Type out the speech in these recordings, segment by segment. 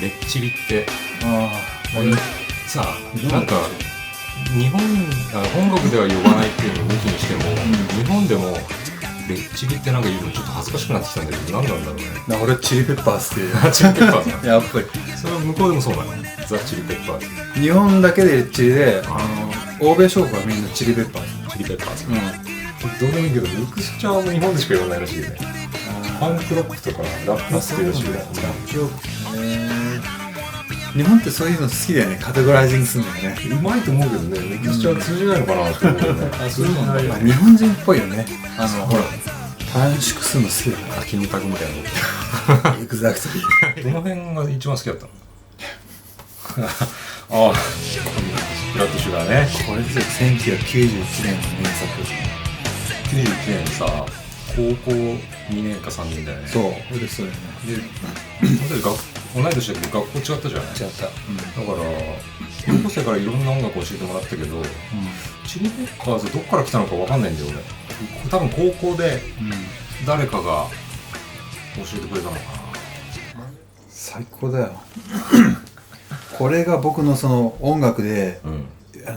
レッチリって、さうんなんか日本音楽では呼ばないっていうのを抜きにしても、日本でもレッチリってなんか言うのちょっと恥ずかしくなってきたんだけど、何なんだろうね。俺はチリペッパーズっていうチリペッパーズなのやっぱりそれは向こうでもそうなの。ザ・チリペッパーズ。日本だけでレッチリで欧米諸国はみんなチリペッパーズ。チリペッパーズ。どうでもいいけど、ミクスチャーは日本でしか言わないらしいよね。パンクロックとかラップっていうらしいよね。日本ってそういうの好きだよね。カテゴライジングするんだよね。うまいと思うけどね、ミクスチャー通じないのかなって思うよね。通じないよね。日本人っぽいよね。ほら短縮するの好きだかキムタクみたいら。エグザクトリー。な。どの辺が一番好きだったの？ああ、フラットシュガーね。これですよ、1991年の名作。91年さ、高校2年か3年だよね。そう、俺そうだよね。で、同い年だけど学校違ったじゃない？違った。だから高校生からいろんな音楽教えてもらったけど、チリペッパーズどっから来たのかわかんないんだよ俺。多分高校で誰かが教えてくれたのかな。最高だよ。これが僕のその音楽で、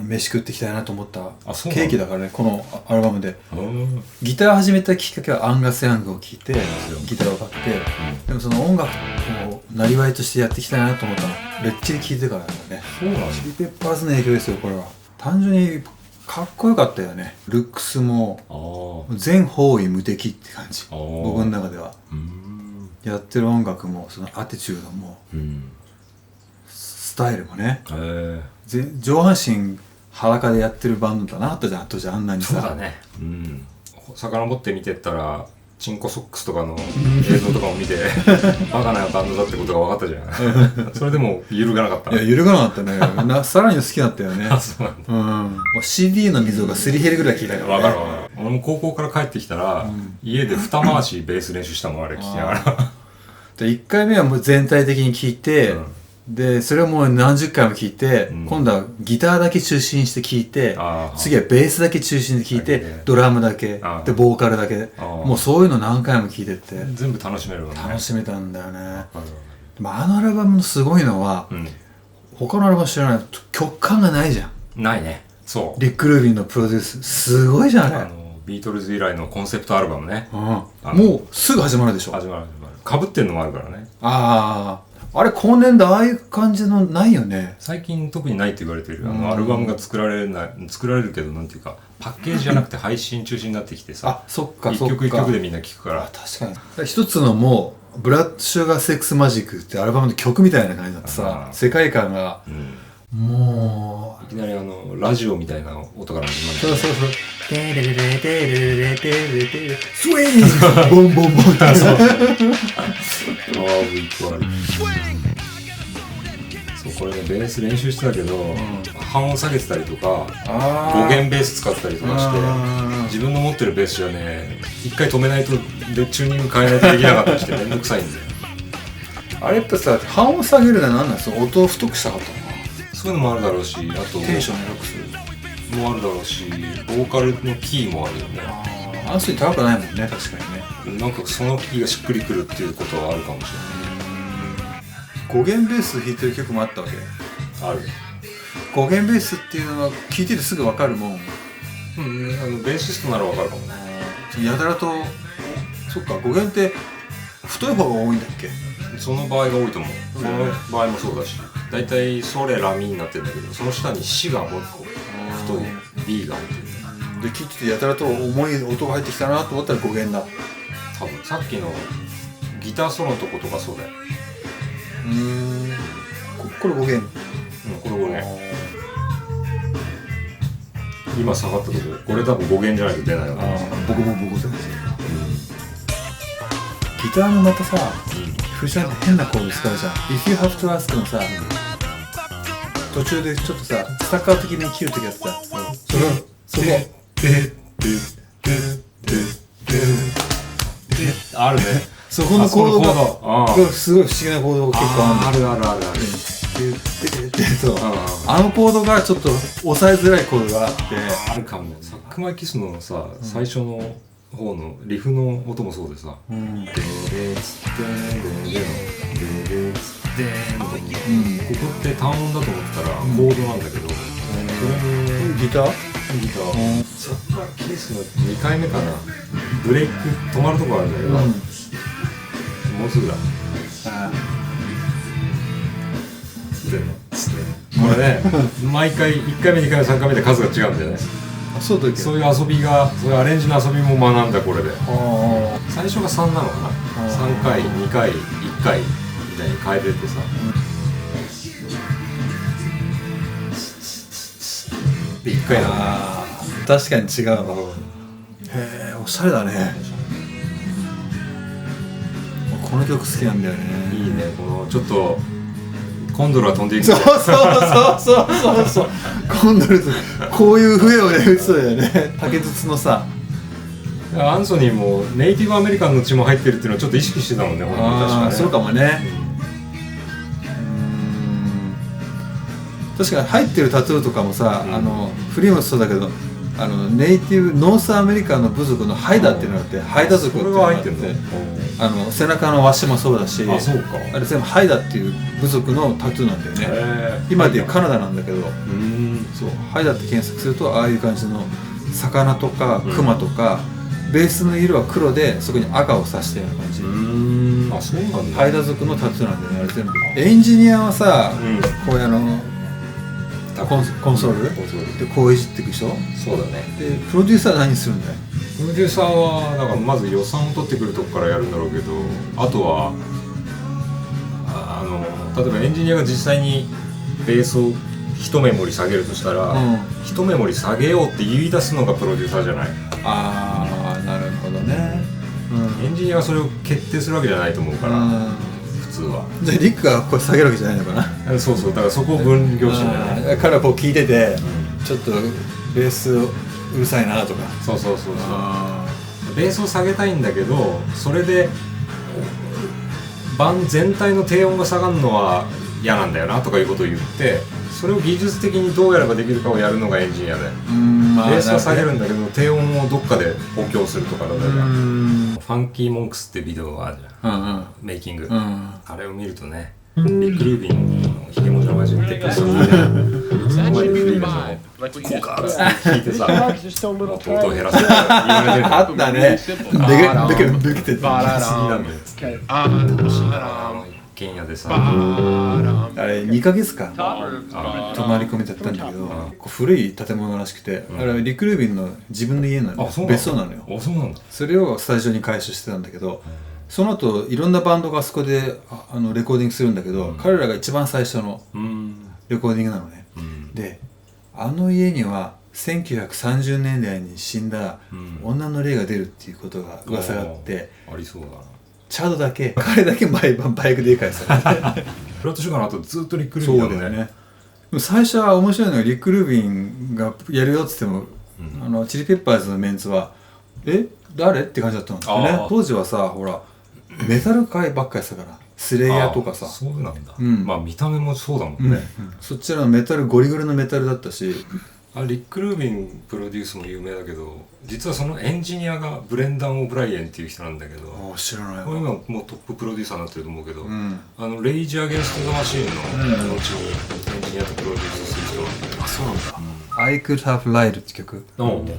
飯食っていきたいなと思ったケーキだからね、このアルバムで。ギター始めたきっかけはアンガス・ヤングを聴いてギターを買って、でもその音楽をなりわいとしてやっていきたいなと思ったのレッチリ聴いてからだね。そうなんだ。チリペッパーズの影響ですよこれは。単純にかっこよかったよね。ルックスも全方位無敵って感じ。僕の中ではやってる音楽もそのアティチュードも、スタイルもね、上半身裸でやってるバンドだなとじゃんあんなにさ。そうだね。遡って見てったらチンコソックスとかの映像とかを見てバカなバンドだってことが分かったじゃん。それでも揺るがなかった。いや揺るがなかったね。さらに好きだったよね。あ、そうなんだ。もう CD の溝がすり減るぐらい聞いたからね。分かる分かる。俺も高校から帰ってきたら、家で二回しベース練習したもん、あれ聞きながら。で1回目はもう全体的に聴いて、でそれをもう何十回も聴いて、今度はギターだけ中心にして聴いて、次はベースだけ中心に聴いて、ドラムだけでボーカルだけ、もうそういうの何回も聴いてって全部楽しめるわね。楽しめたんだよね。でものアルバムのすごいのは、他のアルバム知らない曲感がないじゃん。ないね。そう。リック・ルービンのプロデュースすごいじゃんあれ。ビートルズ以来のコンセプトアルバムね。もうすぐ始まるでしょ。始まる。かぶってんのもあるからね。あれ今年でああいう感じのないよね。最近特にないって言われてる。アルバムが作られるけど、なんていうかパッケージじゃなくて配信中心になってきてさ。そっか一曲一曲でみんな聴くから。確かに。一つのもうブラッドシュガーセックスマジックってアルバムの曲みたいな感じになってさ、世界観が、もういきなりラジオみたいな音から始まる。そうテレレレテレレレテレレテレスウィングボンボンボンってそうそう、これねベース練習してたけど、半音下げてたりとか5弦ベース使ってたりとかして、自分の持ってるベースじゃね一回止めないとでチューニング変えないとできなかったりしてめんどくさいんだよ。あれやっぱさ半音下げるのは何なんですか。音を太くしたかったのかな。そういうのもあるだろうし、あとテンション弱くするもあるだろうし、ボーカルのキーもあるよね。アンスに高くないもんね。確かにね。なんかそのキーがしっくりくるっていうことはあるかもし5弦ベース弾いてる曲もあったわけ。れない。ある。5弦ベースっていうのは聴いててすぐ分かるもん。ベーシストならわかるかもね。やたらとそっか5弦って太い方が多いんだっけ。その場合が多いと思う。その場合もそうだし、だいたいソレラミになってるんだけど、その下にシがもう一個太い B が入ってる。で聴いててやたらと重い音が入ってきたなと思ったら5弦だ。多分さっきのギターソロのとことかそうだよ。これ5弦。これ5弦。今下がったところ、これ多分5弦じゃないと出ないよね。ボコボコボコってますよ。ギターのまたさ、フジャン変なコード使うじゃん。If You Have to Ask のさ、途中でちょっとさ、スタッカー的に切るときやってた。そこ。あるね。そこのコードがすごい不思議なコードが結構ある。ある。あのコードがちょっと押さえづらいコードがあって。あるかも。サックマイキスのさ、最初の方のリフの音もそうでさ、デレツデレレのデレツデのって単音だと思ったらコードなんだけど、ギターそっからケースの2回目かな、ブレーク止まるとこあるんだけど、もうすぐだ。これね、毎回1回目2回目3回目で数が違うんだよね。そういう遊びが、そういうアレンジの遊びも学んだこれで。最初が3なのかな、3回2回1回みたいに変えてってさ、で1回だね。確かに違うわ。へえ、おしゃれだね。この曲好きなんだよね。いいね、このちょっとコンドルは飛んでいく。そうコンドルとこういう笛をね打つだよね。竹筒のさ。アンソニーもネイティブアメリカンの血も入ってるっていうのはちょっと意識してたもんね、本当に。確かね。そうかもね。確かに入ってるタトゥーとかもさ、フリーもそうだけど、ネイティブノースアメリカの部族のハイダっていうのがあって、ハイダ族っていうのがあって、背中のワシもそうだし、あれ全部ハイダっていう部族のタトゥーなんだよね。今でいうカナダなんだけど、そうハイダって検索するとああいう感じの魚とかクマとか、ベースの色は黒でそこに赤を刺したような感じ。あ、そうなんだ。ハイダ族のタトゥーなんだよね、あれ全部。エンジニアはさ、こういうコンソールでこういじっていくでしょ。そうだね。でプロデューサーは何するんだよ。プロデューサーはだからまず予算を取ってくるとこからやるんだろうけど、あとは例えばエンジニアが実際にベースを1メモリ下げるとしたら、1メモリ下げようって言い出すのがプロデューサーじゃない。ああ、なるほどね。エンジニアはそれを決定するわけじゃないと思うから、普通は。じゃあリックがこれ下げるわけじゃないのかな。そうだからそこを分業してんだよね。彼はこう聞いてて、ちょっとベースうるさいなとか。そうベースを下げたいんだけど、それで盤全体の低音が下がるのは嫌なんだよなとかいうことを言って、それを技術的にどうやればできるかをやるのがエンジニアで、ベースは下げるんだけど低音をどっかで補強するとかだから、ファンキーモンクスってビデオがあるじゃん、メイキング、あれを見るとね、リック・ルービンのヒゲモジの親父のテクストを見て、その前にフリーメイソンをこうかーって弾いてさ、音を減らすとか言われてる。あったね。でけて不思議なんだよ。楽しいな、一軒家でさ、あれ2ヶ月間泊まり込みだったんだけど、古い建物らしくて、あれはリック・ルービンの自分の家なのよ、別荘なのよ。それをスタジオに改修してたんだけど、その後いろんなバンドがあそこでレコーディングするんだけど、彼らが一番最初のレコーディングなのね。で、あの家には1930年代に死んだ女の霊が出るっていうことが噂があって、ありそうだな。チャードだけ、彼だけバイクで帰されてフラットシュガーの後ずっとリック・ルービンだよね。最初は面白いのが、リック・ルービンがやるよって言っても、チリペッパーズのメンツは誰って感じだったんですよね。当時はさ、ほらメタル界ばっかりしたから、スレイヤーとかさ。そうなんだ。まあ見た目もそうだもんね。そっちらのメタル、ゴリゴリのメタルだったし、リック・ルービンプロデュースも有名だけど、実はそのエンジニアがブレンダン・オブライエンっていう人なんだけど、知らないわ。今もうトッププロデューサーになってると思うけど、レイジ・アゲンスト・ザ・マシーンの後にエンジニアとプロデュースする人なんだよね。そうなんだ。I Could Have Lied って曲。これ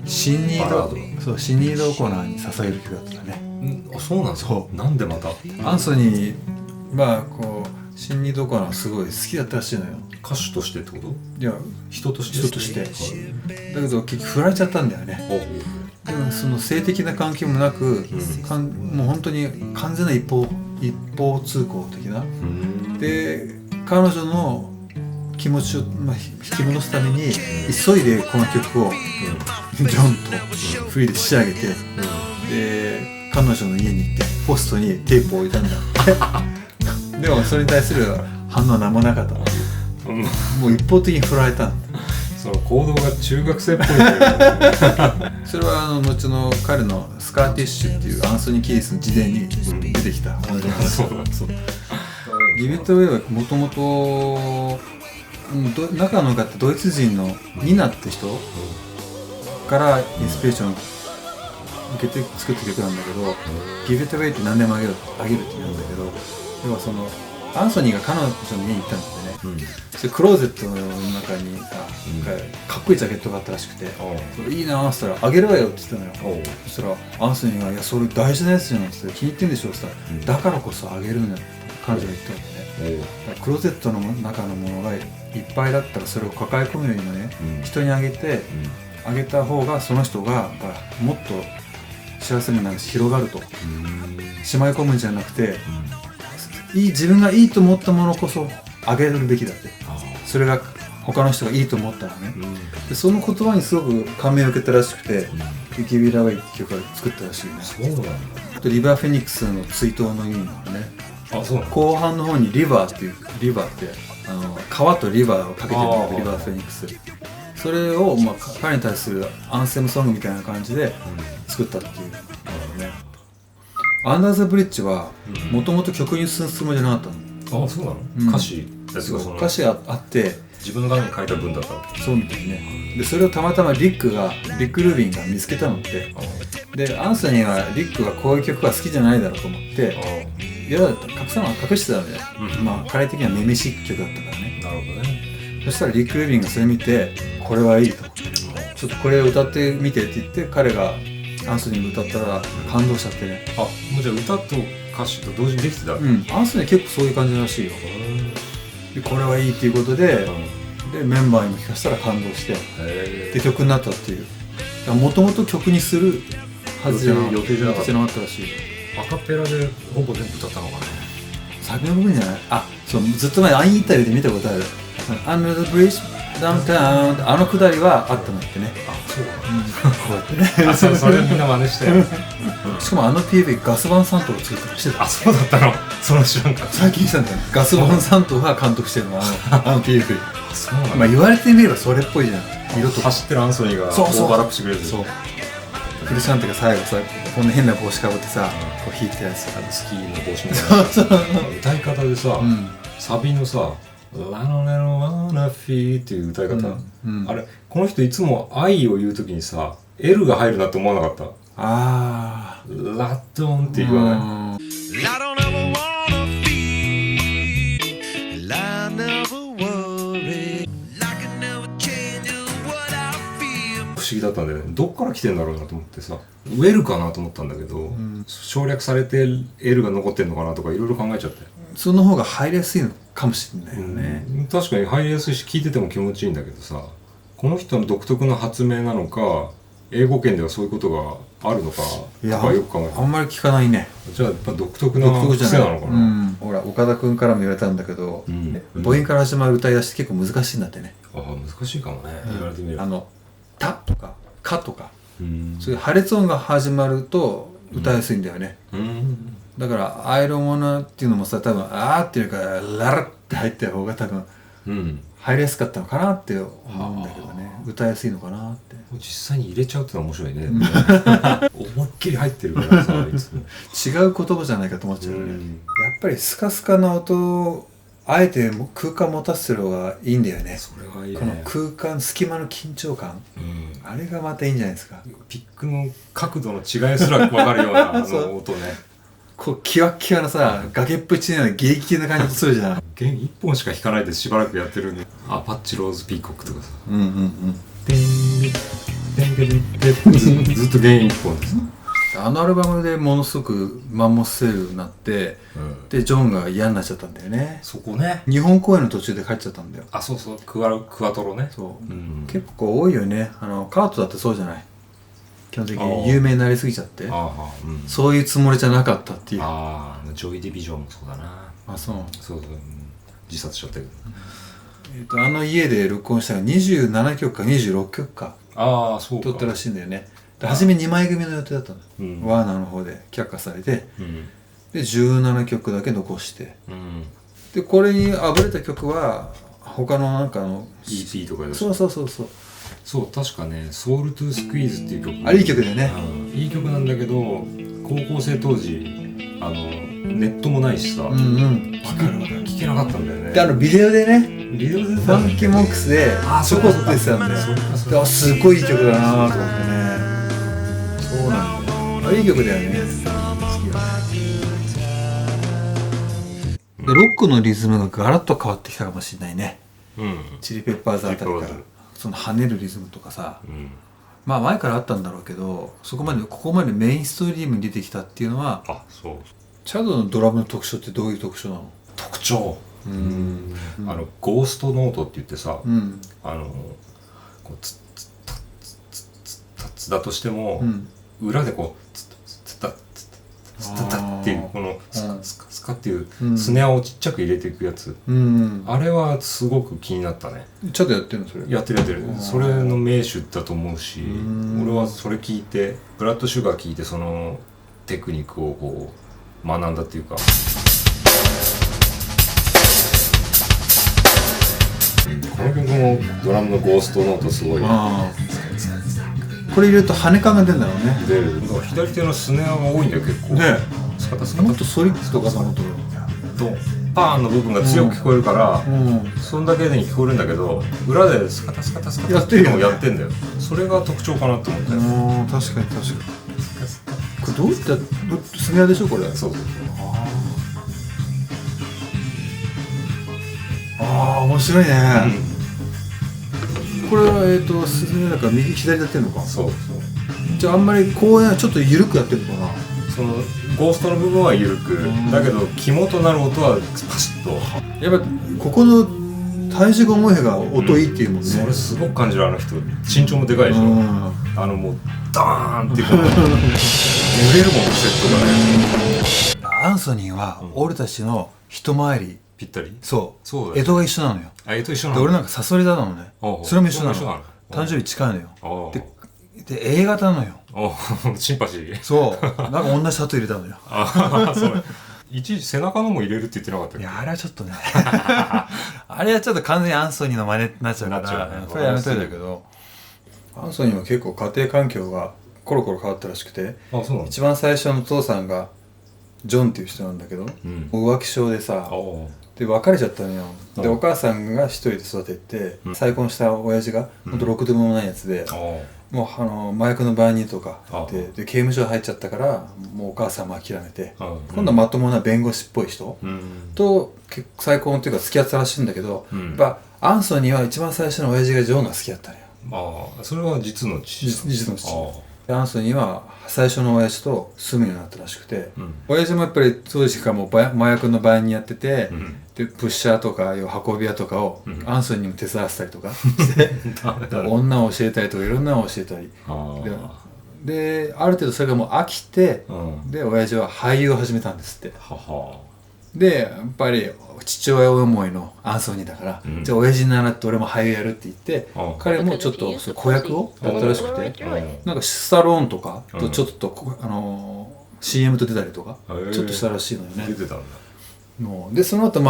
シンニード・オコナーに捧げる曲だったね。そうなんですか。なんでまたアンソニーはこうシンニード・オコナーすごい好きだったらしいのよ。歌手としてってこと？いや、人として。だけど結局振られちゃったんだよね。でもその性的な関係もなく、もう本当に完全な一方通行的な。で、彼女の気持ちを引き戻すために急いでこの曲をジョンとフリーで仕上げて、で彼女の家に行ってポストにテープを置いたんだでもそれに対する反応は何もなかったの。もう一方的に振られたんだ。その行動が中学生っぽいそれは後の彼のスカーティッシュっていうアンソニー・キリスの自伝に出てきた話だから。ギビット・ウェイはもともと中の方ってドイツ人のニナって人からインスピレーションを受けて作った曲なんだけど、Give It Away って何でもあげるって言うんだけど、要はそのアンソニーが彼女の家に行ったんだよね、それクローゼットの中にさ、かっこいいジャケットがあったらしくて、それいいなーって言ったらあげるわよって言ったのよ。そしたらアンソニーがいやそれ大事なやつじゃんって言って気に入ってんでしょって言ったら、だからこそあげるんだよって彼女が言ったんだよね。だからクローゼットの中のものがいっぱいだったらそれを抱え込むよりもね、人にあげて、あげた方がその人がやっぱもっと幸せになるし広がると、しまい込むんじゃなくて、自分がいいと思ったものこそあげるべきだって。それが他の人がいいと思ったらね、でその言葉にすごく感銘を受けたらしくて、ギビラウェイって曲を作ったらしいね。そうなんだ。リバーフェニックスの追悼の意味なのね。そうなんだ。後半の方にリバーって川とリバーをかけてるんだけど、リバーフェニックス。それを、彼に対するアンセムソングみたいな感じで作ったっていうのね。アンダーザブリッジはもともと曲にするつもりじゃなかったの。そうなの？歌詞があって自分の画面に書いた文だったの。そうみたいね。でそれをたまたまリック・ルービンが見つけたのって。でアンソニーはリックがこういう曲は好きじゃないだろうと思っていや隠してたんだよ、彼的にはめめしい曲だったからね。なるほどね。そしたらリック・ルービンがそれ見てこれはいいと、ちょっとこれを歌ってみてって言って彼がアンソニーが歌ったら感動しちゃってね。もうじゃあ歌と歌詞と同時にできてた。アンソニー結構そういう感じらしいよ。でこれはいいっていうことで、でメンバーにも聞かせたら感動してで曲になったっていう。もともと曲にするはずじゃなかったらしい。アカペラでほぼ全部歌ったのかね。先の部分じゃない？そうずっと前アインタビューで見たことある。Under the bridge downtown あのくだりはあったのってね。そうだ。こうやってね。それみんな真似して。しかもあの PV ガスバンサントが作ったりしてた。そうだったの。それ知らんかった。最近したんだよ。ガスバンサントが監督してるのあの PV。そうなんだ。言われてみればそれっぽいじゃん。色と走ってるアンソニーがオーバーラップしてくれる。そう。クリスチャンテが最後さこんな変な帽子かぶってさこう弾いてやつスキーの帽子みたいな歌い方でさ、サビのさ「ラノネロワナフィー」っていう歌い方、あれこの人いつも愛を言うときにさ L が入るなって思わなかった？ラッドンって言わない？不思議だったんだよね。どっから来てんだろうなと思ってさ、ウェルかなと思ったんだけど、省略されて L が残ってんのかなとかいろいろ考えちゃって。その方が入りやすいのかもしれないよね。確かに入りやすいし聞いてても気持ちいいんだけどさ、この人の独特の発明なのか英語圏ではそういうことがあるのかとかよく考えて。あんまり聞かないね。じゃあやっぱ独特な癖なのかな。ほら岡田君からも言われたんだけど、母音から始まる歌い出しって結構難しいんだってね。難しいかもね、言われてみれば。タとかカとか、そういう破裂音が始まると歌いやすいんだよね。だから「I don't wanna」っていうのもさ多分「あー」っていうか「ララ」って入った方が多分入りやすかったのかなって思うんだけどね。歌いやすいのかなって。実際に入れちゃうってのは面白いね。思いっきり入ってるからさいつも違う言葉じゃないかと思っちゃうよね。やっぱりスカスカな音をあえて空間持たせる方がいいんだよね。それはいいね。この空間隙間の緊張感、あれがまたいいんじゃないですか。ピックの角度の違いすら分かるような音ね。こうキワキワなさ崖っぷちのような激激な感じするじゃん。弦1本しか弾かないでしばらくやってるんで、アパッチローズピーコックとかさ、ずっと弦1本です。あのアルバムでものすごくマンモスセールになって、でジョンが嫌になっちゃったんだよね。そこね。日本公演の途中で帰っちゃったんだよ。そうそう、クワトロね。そう、結構多いよね。カートだってそうじゃない。基本的に有名になりすぎちゃって、そういうつもりじゃなかったっていう。ジョイ・ディビジョンもそうだな。そう自殺しちゃったけど。家で録音したら27曲か26曲かそうか撮ったらしいんだよね。初め2枚組の予定だったの、ワーナーの方で却下されて、で17曲だけ残して、でこれにあぶれた曲は他のなんかEP とかで。そう確かね「ソウルトゥースクイーズ」っていう曲、いい曲だよね。いい曲なんだけど高校生当時ネットもないしさ、聴けなかったんだよね。でビデオでね、ファンキーモックスでちょこっと出てたんだよ。すごいいい曲だなと思ってね。そうなんだよ。いい曲だよね。ででロックのリズムがガラッと変わってきたかもしれないね。うん、チリペッパーズあたりからその跳ねるリズムとかさ、うん、まあ前からあったんだろうけど、ここまでメインストリームに出てきたっていうのは。あ、そう。チャドのドラムの特徴ってどういう特徴なの？特徴、ゴーストノートって言ってさ、こうツッツッタッツッツッタッツだとしても、裏でこうツッツッタッツッタッツッタッっていうこのスカスカスカっていうスネアをちっちゃく入れていくやつ、あれはすごく気になったね。チャドやってるのそれ？やってる。それの名手だと思うし、俺はそれ聞いてブラッドシュガー聞いてそのテクニックをこう学んだっていうか、この曲もドラムのゴーストノートすごい。これ入れると跳ね感が出るんだろうね。出る。左手のスネアが多いんだよ結構。ね。スカタスカタ。もっとソリッドとかさ、もっとパーンの部分が強く聞こえるから、そんだけで聞こえるんだけど、裏でスカタスカタスカタっていうのをやってんだよ。それが特徴かなと思ったよ。確かに。これどういったスネアでしょこれ？そう。面白いね。これはスネアだから右左やってるのか。そう。じゃああんまり公園はちょっと緩くやってるのかな。そのゴーストの部分は緩く、だけど肝となる音はパシッと。やっぱここの体重が重い方が音いいっていうもんね。それすごく感じる。あの人身長もでかいでしょ。もうダーンってこう揺れるもんセットがね。アンソニーは俺たちの一回りぴったり。そう。干支が一緒なのよ。干支一緒なの。で俺なんかサソリ座なのね。それも一緒なの。誕生日近いのよ。で A 型なのよ。シンパシー。そうなんか同じタトゥー入れたのよ。そう一時背中のも入れるって言ってなかったっけ？いやあれはちょっとねあれはちょっと完全にアンソニーの真似になっちゃうからそれはやめといたけど、アンソニーは結構家庭環境がコロコロ変わったらしくて、一番最初の父さんがジョンっていう人なんだけど、浮気症でさ、で別れちゃったのよ。でお母さんが一人で育てて、再婚した親父がほんとろくでもないやつで、もう麻薬の売人とかで刑務所入っちゃったから、もうお母さんも諦めて、今度はまともな弁護士っぽい人と再婚っていうか付き合ってたらしいんだけど、やっぱアンソニーは一番最初の親父がジョンが好きだったのよ。それは実の父。実の父。アンソニーは最初の親父と住むようになったらしくて、親父もやっぱり当時からもう麻薬の売人やってて、でプッシャーとか運び屋とかをアンソニーにも手伝わせたりとかして女を教えたりとかいろんなのを教えたりで、ある程度それがもう飽きて、で親父は俳優を始めたんですって。でやっぱり父親思いのアンソニーだから、じゃあ親父に習って俺も俳優やるって言って、彼もちょっと子役をやったらしくて、なんかスタローンとかとちょっとCM と出たりとかちょっとしたらしいのよね。出てたんだ。でその後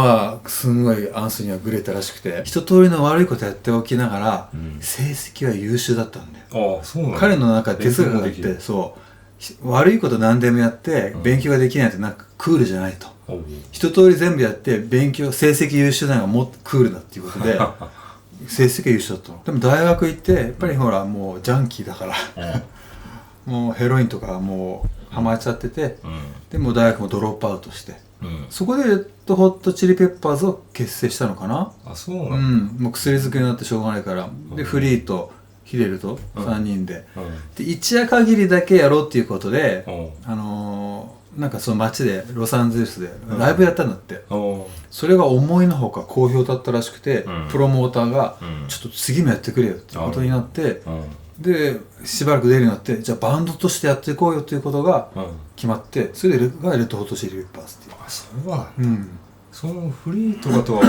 すんごいアンソニーはグレたらしくて、一通りの悪いことやっておきながら、成績は優秀だったんだよ。彼の中で哲学があって、そう悪いこと何でもやって勉強ができないとなんかクールじゃないと。一通り全部やって成績優秀なのがもっとクールだっていうことで成績が優秀だったの。でも大学行ってやっぱりほらもうジャンキーだからもうヘロインとかもうハマっちゃってて、でもう大学もドロップアウトして、そこでレッドホットチリペッパーズを結成したのかな。そうなんだ。もう薬漬けになってしょうがないから、でフリーとヒレルと3人で、で一夜限りだけやろうっていうことで、なんかその街でロサンゼルスでライブやったんだって、それが思いのほか好評だったらしくて、プロモーターがちょっと次もやってくれよってことになって、でしばらく出るようになって、じゃあバンドとしてやっていこうよっていうことが決まって、それでがレッドホットチリペッパーズっていう。そうなんだ。そのフリーとかとは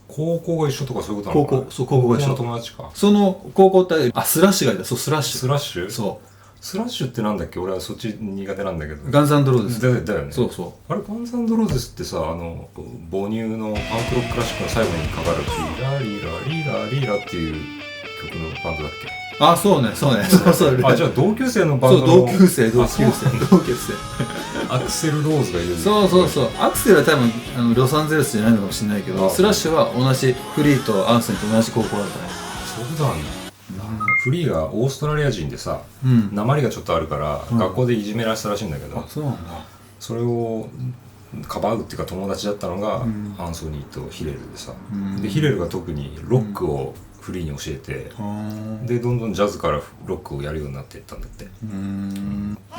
高校が一緒とかそういうことなのかな。高校が一緒。高校の友達か。その高校ってスラッシュがいた。そうスラッシュ。スラッシュ。そう。スラッシュってなんだっけ？俺はそっち苦手なんだけど。ガンズ&ローゼス。だよね。そうそう。あれガンズ&ローゼスってさ、母乳のパンクロッククラシックの最後にかかるリラリラリラリラっていう曲のバンドだっけ？そうね。そう。じゃあ同級生のバンドの。同級生。アクセル・ローズがいる。そう。アクセルは多分ロサンゼルスじゃないのかもしれないけど、スラッシュは同じフリーとアンソニーと同じ高校だったね。そうなんだ。フリーがオーストラリア人でさ、訛りがちょっとあるから、学校でいじめられてたらしいんだけど、そうなんだ。それをかばうっていうか友達だったのが、アンソニーとヒレルでさ、でヒレルが特にロックをフリーに教えて、でどんどんジャズからロックをやるようになっていったんだって。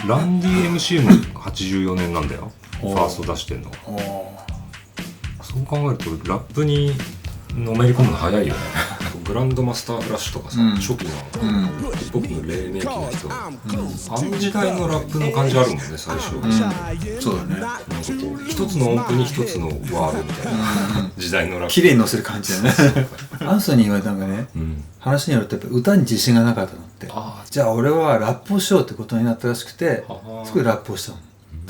ランディ MC も84年なんだよ、ファースト出してんの。そう考えるとラップにのめり込むの早いよね。グランドマスターフラッシュとかさ、初期のヒップホップの黎明期の人、あの時代のラップの感じあるもんね、最初。そうだね。なんかこう一つの音符に一つのワードみたいな時代のラップ綺麗に乗せる感じだね。アンソニーはなんかね、話によるとやっぱ歌に自信がなかったのって、じゃあ俺はラップをしようってことになったらしくて、すごいラップをしたの。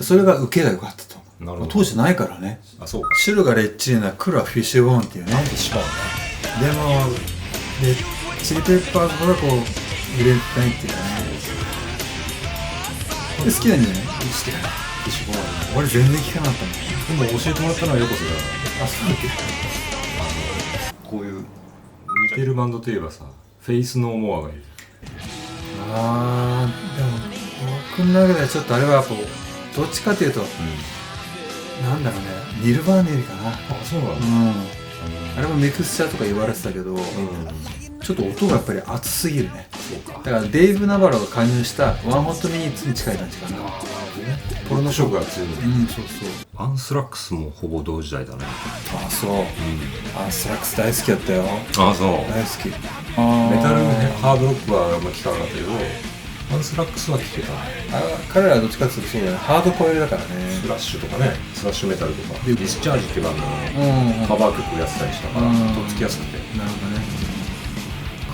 それが受けが良かったと。当時ないからね。白がレッチリな黒はフィッシュボーンっていうね。でもチリペッパーズほどこう売れないっていうかね。好きなんじゃない？好きだね。フィッシュボーン。俺全然聞かなかったもん。でも教えてもらったのはヨコスだ。そうだっけ？こういう似てるバンドといえばさ、フェイスノーモアがいる。でも僕の中ではちょっとあれはこうどっちかというと、なんだろうね、ニルバーネリかな。そうなの。あれもミクスチャーとか言われてたけど、ちょっと音がやっぱり熱すぎるね。だからデイブ・ナバロが加入したワンホットミニッツに近い感じかな。ポルノ色が強い。そうそう。アンスラックスもほぼ同時代だね。そう。アンスラックス大好きだったよ。そう。大好き。メタルハードロックはあんま聞かなかったけど、アンスラックスは聞けた。彼らはどっちかっていうとそうだね、ハードコアだからね。スラッシュとかね、スラッシュメタルとかディスチャージってバンドのカバー曲をやってたりしたからとっつきやすくて。なるほどね。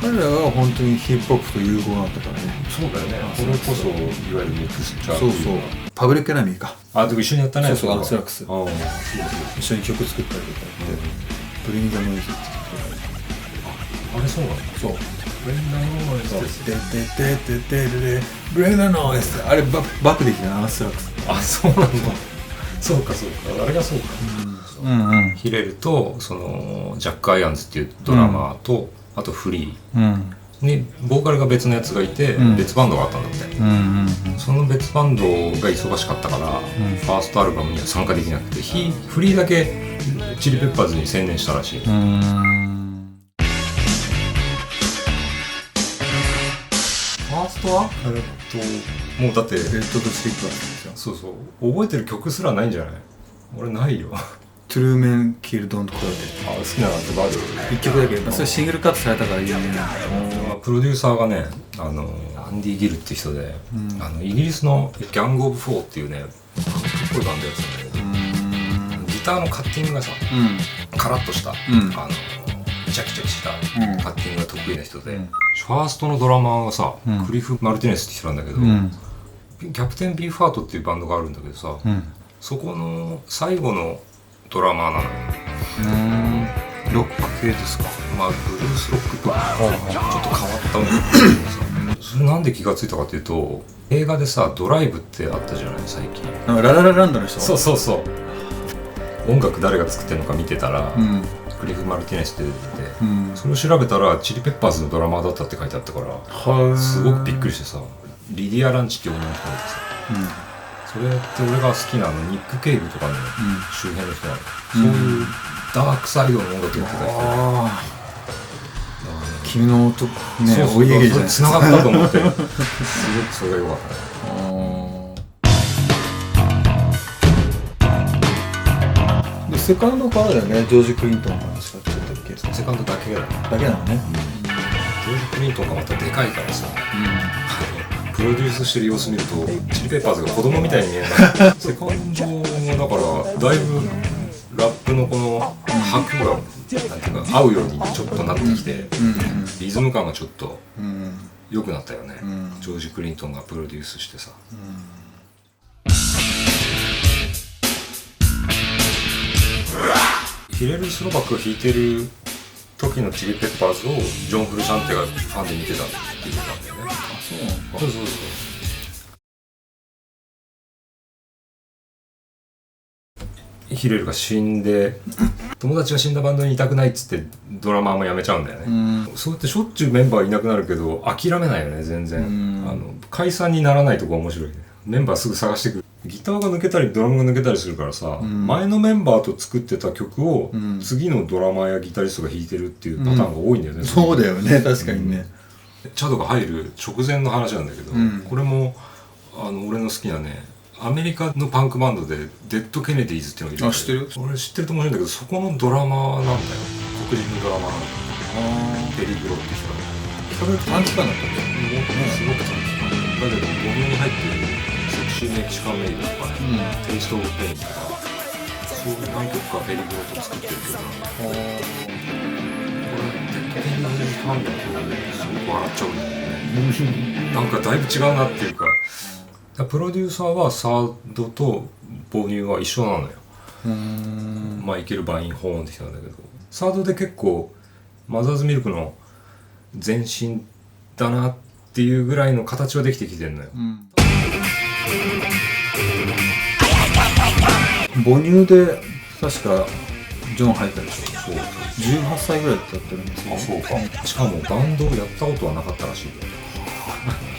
彼らは本当にヒップホップと融合だったからね。そうだよね。これこそいわゆるミクスチャー。そうパブリックエナミーか。でも一緒にやったね。そうアンスラックス。一緒に曲作ったりとかやって、ブリング・ザ・ノイズって曲とか。あれそうなの？そう。ブレンダーノイズです。ブレンダーノイズあれバックできたな、アンスラックス。そうなんだ。そうか。あれがそうか。ヒレルとそのジャック・アイアンズっていうドラマーと、あとフリーにボーカルが別のやつがいて、別バンドがあったんだって。その別バンドが忙しかったから、ファーストアルバムには参加できなくて、フリーだけチリペッパーズに専念したらしい。ファーストはもうだってレッドとスリップなんですよ。そう覚えてる曲すらないんじゃない？俺ないよ。トゥルーメンキルドンとかで好きなのとかあるよ。1曲だけど、それシングルカットされたから有名なんだ。プロデューサーがね、アンディ・ギルって人で、イギリスのギャング・オブ・フォーっていうね、かっこいいバンドやつなんだけど、ギターのカッティングがさ、カラッとした、チャキチャキしたカッティングが得意な人で、ファーストのドラマーがさ、クリフ・マルティネスって人なんだけど、キャプテン・ビーフハートっていうバンドがあるんだけどさ、そこの最後のドラマーなのよ。ロック系ですか？ブルースロックとかちょっと変わった音楽だけどさ、それなんで気がついたかっていうと、映画でさ、ドライブってあったじゃない最近。ラララランドの人？そう。音楽誰が作ってるのか見てたら、クリフ・マルティネスって出てて、それを調べたらチリペッパーズのドラマーだったって書いてあったから、すごくびっくりしてさ、リディア・ランチっていう女の人がいてさ、それって俺が好きなニック・ケイブとかの周辺の人なの、そういうダークサイドの音楽をやってた人。君の音ね、お家芸じゃないですか。繋がったと思って、すごくそれが良かった。セカンドからだよね、ジョージ・クリントンの話がちょっとっけ？セカンドだけだけなのね。ジョージ・クリントンがまたでかいからさ、プロデュースしてる様子見るとチリペッパーズが子供みたいに見えない。セカンドもだからだいぶラップのこの拍がなんていうか合うようにちょっとなってきて、リズム感がちょっと良くなったよね。ジョージ・クリントンがプロデュースしてさ。ヒレル・スロバックが弾いてる時のチリペッパーズをジョン・フルシャンテがファンで見てたって言ってたんだよね。そう。ヒレルが死んで、友達が死んだバンドにいたくないっつってドラマーも辞めちゃうんだよね。そうやってしょっちゅうメンバーいなくなるけど諦めないよね全然。解散にならないとこ面白いね。メンバーすぐ探してくる。ギターが抜けたりドラムが抜けたりするからさ、前のメンバーと作ってた曲を次のドラマーやギタリストが弾いてるっていうパターンが多いんだよね、そうだよね、確かにね。チャドが入る直前の話なんだけど、これも俺の好きなねアメリカのパンクバンドでデッド・ケネディーズっていうのがいるんだけど、知ってる？俺知ってると思うんだけど、そこのドラマーなんだよ、黒人のドラマーペリグロって人だね。それ短期間だったんだよね。すごく短期間だけど5年に入ってるセクシーメキシカンメイドとかね、テイスト・オブ・ペインとかそういう何曲かペリグロと作ってる曲なんだけど、これデッド・ケネディーズファンだとすごく笑っちゃうんだよね。なんかだいぶ違うなっていうか、プロデューサーはサードと母乳は一緒なのよ。マイケル・バインホーンって人なんだけど、サードで結構マザーズミルクの前身だなっていうぐらいの形はできてきてんのよ。母乳で確かジョン入ったでしょ。そう18歳ぐらいだったんですよ。あ、そうか。しかもバンドをやったことはなかったらしいよ。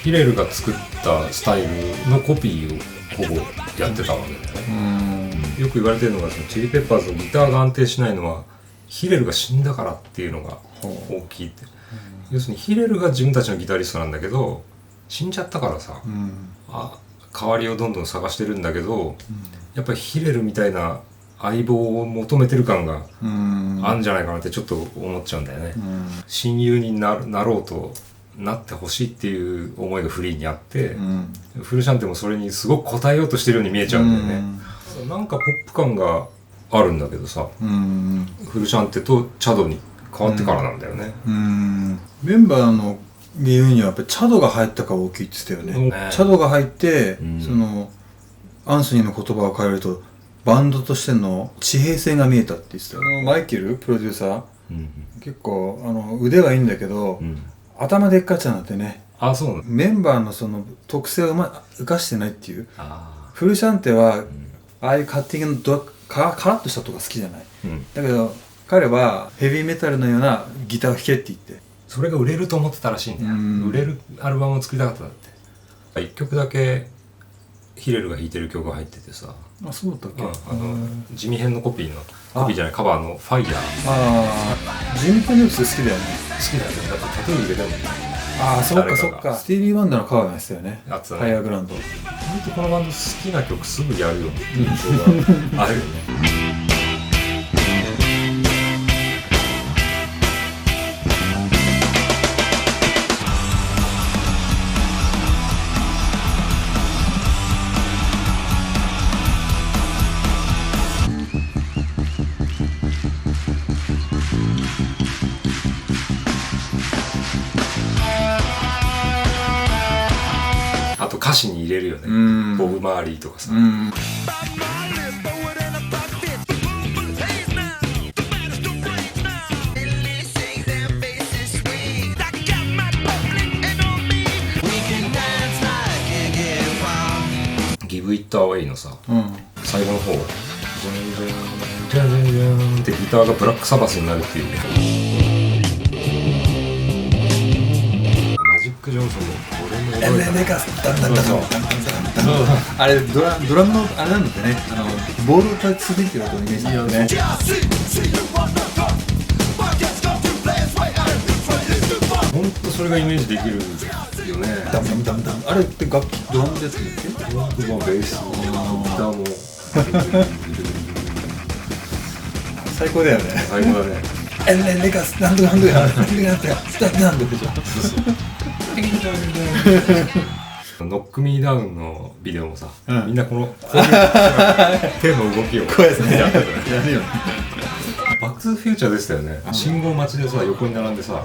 ヒレルが作ったスタイルのコピーをほぼやってたわけだよね。よく言われてるのが、そのチリペッパーズのギターが安定しないのはヒレルが死んだからっていうのが大きいって。要するにヒレルが自分たちのギタリストなんだけど死んじゃったからさ、代わりをどんどん探してるんだけど、やっぱりヒレルみたいな相棒を求めてる感があるんじゃないかなってちょっと思っちゃうんだよね。親友になろうとなってほしいっていう思いがフリーにあって、フルシャンテもそれにすごく応えようとしてるように見えちゃうんだよね。なんかポップ感があるんだけどさ、フルシャンテとチャドに変わってからなんだよね。メンバーの理由にはやっぱりチャドが入ったから大きいって言ってたよね。チャドが入って、そのアンソニーの言葉を変えるとバンドとしての地平線が見えたって言ってた。マイケルプロデューサー、結構腕はいいんだけど、頭でっかちなんてね。あ、そうなの。メンバーのその特性を生かしてないっていう。フルシャンテは、ああいうカッティングのカラッとしたとか好きじゃない。だけど彼はヘビーメタルのようなギターを弾けって言って、それが売れると思ってたらしいんだよ。売れるアルバムを作りたかったんだって。1曲だけヒレルが弾いてる曲が入っててさ。あ、そうだったっけ。地味編のコピーじゃない、カバーのファイヤー。ジミー・ヘンドリックス好きだよね。好きだよね。だってタトゥー入れたもんね。そっかそっか。スティービー・ワンダーのカバーがしたよね。やつだね。ファイヤーグラウンド。ほんとこのバンド好きな曲すぐやるよね。印象があるよね。あと歌詞に入れるよね。ボブ・マーリーとかさ。ギブ・イット・アウェイのさ、最後の方、ジャンジャンジャンジャンってギターがブラックサバスになるっていう。マジック・ジョンソンのこれも覚えた。あれドラムのあれなんだってね。ボールを叩いてる音のイメージなんだよね。ほんとそれがイメージできるよね。ダムダムダム。あれって楽器ドラムで作るっけ？ドラムもベースもギターも最高だよね。最高だね。レカスなんとかなんとかなんとかなんとかでしょ。ノックミーダウンのビデオもさ、みんなこの手の動きをこうやってねやってたよやるよね。バック・トゥ・フューチャーでしたよね。信号待ちでさ、横に並んでさ、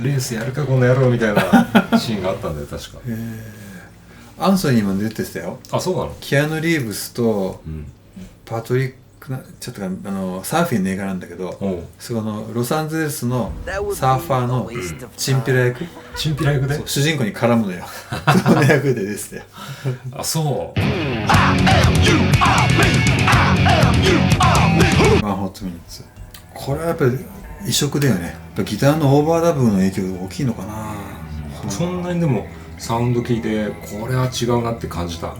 レースやるかこの野郎みたいなシーンがあったんだよ、確か。アンソニーも出てたよ。あ、そうなの？キアヌ・リーブスとパトリックちょっとサーフィンの映画なんだけど、そこのロサンゼルスのサーファーのチンピラ役、チンピラ役で主人公に絡むのよ。その役でですね。あ、そう。ワンホットミニッツ。これはやっぱり異色だよね。やっぱギターのオーバーダブの影響が大きいのかな。そんなにでも好サウンド聞いてこれは違うなって感じた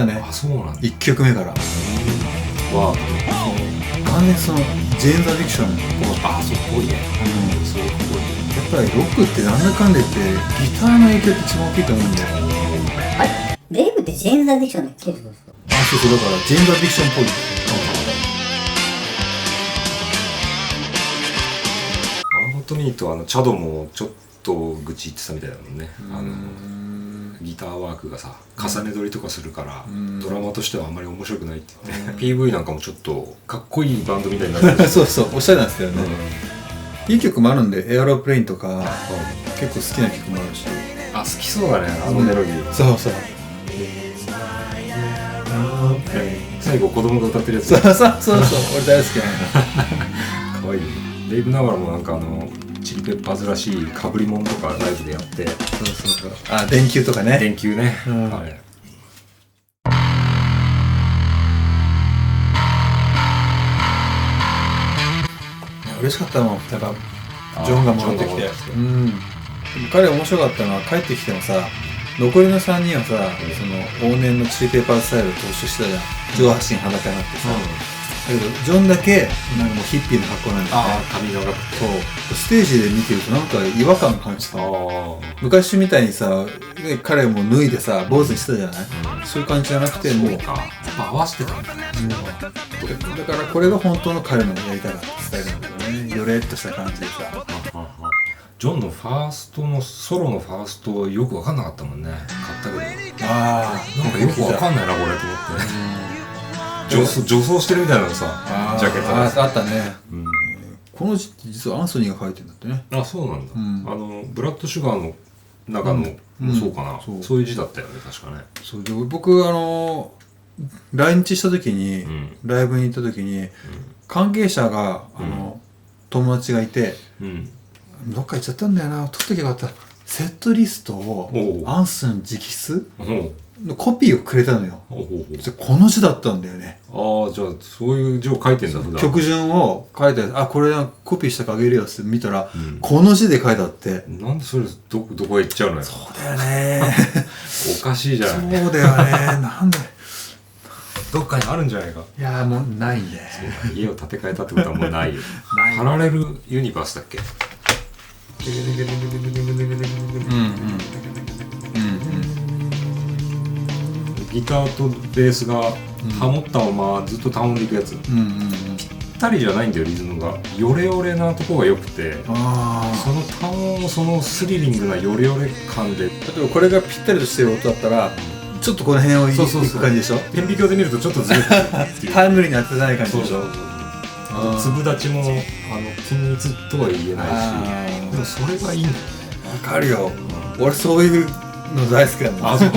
ね。あ、そうなんだ。1曲目からわ完全にそのジェーンズ・アディクションっぽかった。あ、そうっぽいね。そうっぽい。やっぱりロックってなんだかんだ言ってギターの影響って一番大きいと思うんだよ。あれデイブってジェーンズ・アディクションだっけ？そうだからジェーンズ・アディクションっぽい。本当にいいとチャドもちょっと愚痴言ってたみたいだもんね。ギターワークがさ重ね取りとかするからドラマとしてはあんまり面白くないって言って PV なんかもちょっとかっこいいバンドみたいになってるそうそうおしゃれなんですよね。いい曲もあるんで、エアロプレインとか結構好きな曲もあるし。あ、好きそうだね、あのメロディー。そうそう最後子供が歌ってるやつ。そう俺大好きなの。かわいい。レイブナワラもなんかチリペッパーズらしいかぶり物とかライブでやって。そうあ、電球とかね。電球ね。はい。嬉しかったもん。やっぱジョンが戻ってきて。でも彼面白かったのは帰ってきてもさ、残りの3人はさ、その往年のチリペーパースタイルを踏襲したじゃん。上半身裸になってさ。だけどジョンだけなんかもうヒッピーの格好なんだよね。髪長くて。そう。ステージで見てるとなんか違和感感じた。昔みたいにさ、彼も脱いでさ、坊主にしてたじゃない、そういう感じじゃなくて、もう。やっぱ合わせてたんだね。だからこれが本当の彼のやりたかったスタイルなんだよね。よれっとした感じでさ。ジョンのファーストのソロのファーストよく分かんなかったもんね。買ったけど。なんかよく分かんないなこれと思って。女装してるみたいなのさ、ジャケットあったね。この実はアンソニーが書いてるんだってね。あ、そうなんだ。ブラッドシュガーの中のそうかな。そういう字だったよね、確かね。そうで僕来日した時にライブに行った時に関係者が友達がいて。どっか行っちゃったんだよな、撮っときゃよかった。セットリストをアンスの直筆のコピーをくれたのよ。この字だったんだよね。ああ、じゃあそういう字を書いてんだ。曲順を書いて、あ、これコピーしたからあげるよって見たら、この字で書いてあって。なんでそれどこへ行っちゃうのよ。そうだよね。おかしいじゃない。そうだよね。なんでどっかにあるんじゃないか。いやもうないんで。家を建て替えたってことはもうないよ。パラレルユニバースだっけ。ギターとベースがハモったままずっと単音でいくやつ。ぴったりじゃないんだよ、リズムが。ヨレヨレなとこが良くて、その単音のそのスリリングなヨレヨレ感で。例えばこれがぴったりとしてる音だったらちょっとこの辺をいく感じでしょ。顕微鏡で見るとちょっとずれてる。タイムリーに当てない感じでしょ。粒立ちも均一とは言えないし、でもそれがいいんだよね。わかるよ。俺そういうの大好きだもん。あ、そう。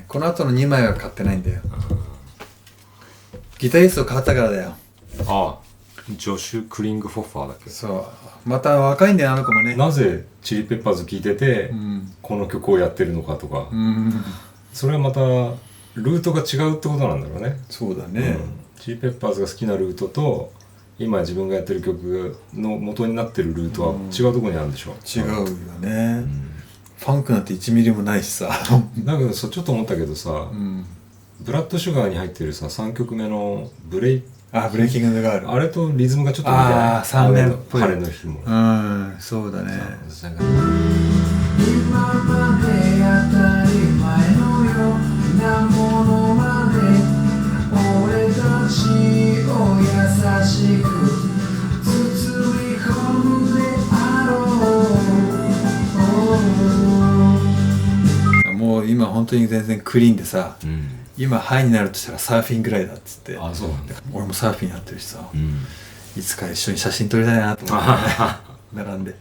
この後の2枚は買ってないんだよ。ギタリストを買ったからだよ。ああ、ジョシュ・クリングフォッファーだっけ。そう。また若いんだよ、あの子もね。なぜチリペッパーズ聴いてて、この曲をやってるのかとか、それはまたルートが違うってことなんだろうね。そうだね。チリペッパーズが好きなルートと今自分がやってる曲の元になってるルートは違うところにあるんでしょ。違うよね。ファンクなんて1ミリもないしさ。だけどさ、ちょっと思ったけどさ、ブラッドシュガーに入ってるさ3曲目のブレイキングガール、あれとリズムがちょっと似てない。ああ、3年っぽい。晴れの日も。そうだね。今まで当たり前のようなものまで俺たちを優しく包み込むであろう。もう今本当に全然クリーンでさ、今ハイになるとしたらサーフィンぐらいだっつって。あ、そうなんだ。俺もサーフィンやってるしさ、いつか一緒に写真撮りたいなと思って、並んで。